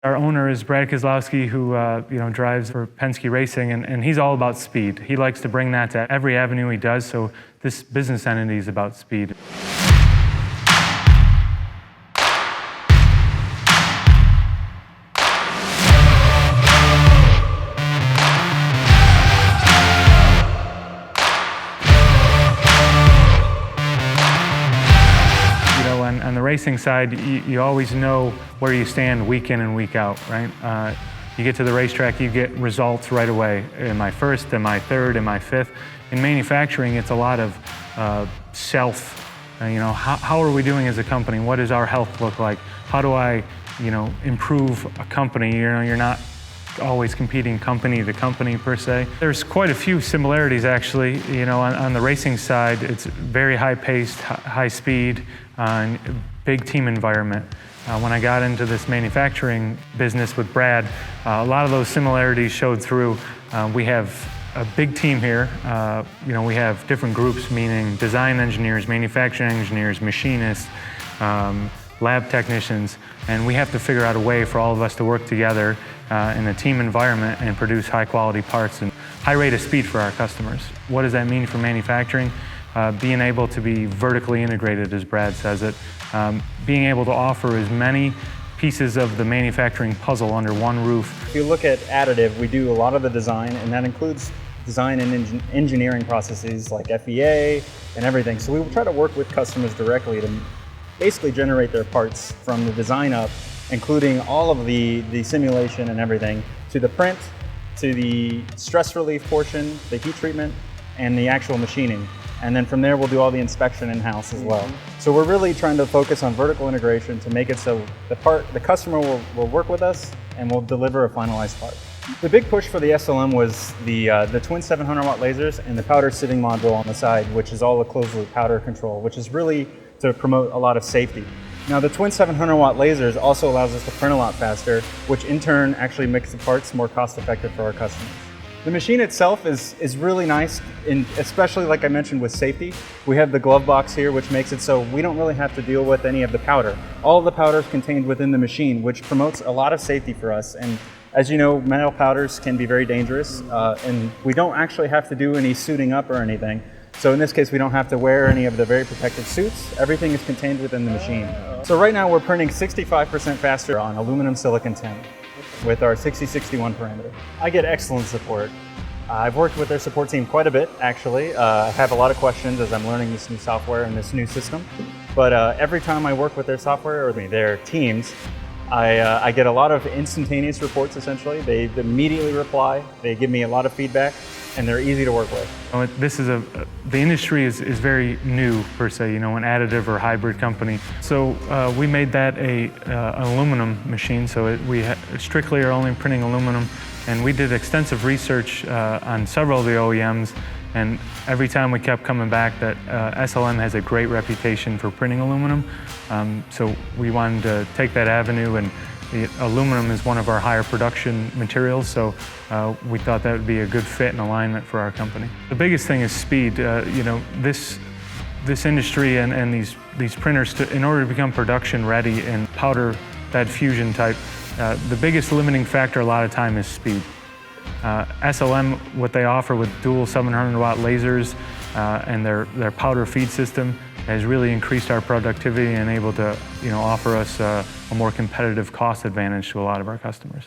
Our owner is Brad Keselowski, who drives for Penske Racing, and he's all about speed. He likes to bring that to every avenue he does, so this business entity is about speed. On the racing side, you always know where you stand week in and week out, right? You get to the racetrack, you get results right away. Am I first? Am I third? Am I fifth? In manufacturing, it's a lot of how are we doing as a company? What does our health look like? How do I, improve a company? You're not always competing company to company per se. There's quite a few similarities actually. On the racing side, it's very high-paced, high speed, and big team environment. When I got into this manufacturing business with Brad, a lot of those similarities showed through. We have a big team here. We have different groups, meaning design engineers, manufacturing engineers, machinists, lab technicians, and we have to figure out a way for all of us to work together in a team environment and produce high quality parts and high rate of speed for our customers. What does that mean for manufacturing? Being able to be vertically integrated, as Brad says it, being able to offer as many pieces of the manufacturing puzzle under one roof. If you look at additive, we do a lot of the design, and that includes design and engineering processes like FEA and everything. So we will try to work with customers directly to basically generate their parts from the design up, including all of the simulation and everything, to the print, to the stress relief portion, the heat treatment, and the actual machining. And then from there, we'll do all the inspection in-house as well. So we're really trying to focus on vertical integration to make it so the customer will work with us and will deliver a finalized part. The big push for the SLM was the twin 700-watt lasers and the powder sitting module on the side, which is all the closed-loop powder control, which is really to promote a lot of safety. Now the twin 700-watt lasers also allows us to print a lot faster, which in turn actually makes the parts more cost-effective for our customers. The machine itself is really nice, especially like I mentioned with safety. We have the glove box here, which makes it so we don't really have to deal with any of the powder. All of the powder is contained within the machine, which promotes a lot of safety for us. And as you know, metal powders can be very dangerous, and we don't actually have to do any suiting up or anything. So in this case, we don't have to wear any of the very protective suits. Everything is contained within the machine. So right now we're printing 65% faster on aluminum silicon tin with our 6061 parameter. I get excellent support. I've worked with their support team quite a bit, actually. I have a lot of questions as I'm learning this new software and this new system. But every time I work with their software or their teams, I get a lot of instantaneous reports, essentially. They immediately reply, they give me a lot of feedback, and they're easy to work with. The industry is very new, per se, an additive or hybrid company. So we made that an aluminum machine, so we strictly are only printing aluminum. And we did extensive research on several of the OEMs, and every time we kept coming back that SLM has a great reputation for printing aluminum. So we wanted to take that avenue, and the aluminum is one of our higher production materials, so we thought that would be a good fit and alignment for our company. The biggest thing is speed. This industry and these printers, in order to become production ready and powder bed fusion type, the biggest limiting factor a lot of time is speed. SLM, what they offer with dual 700-watt lasers and their powder feed system has really increased our productivity and able to offer us a more competitive cost advantage to a lot of our customers.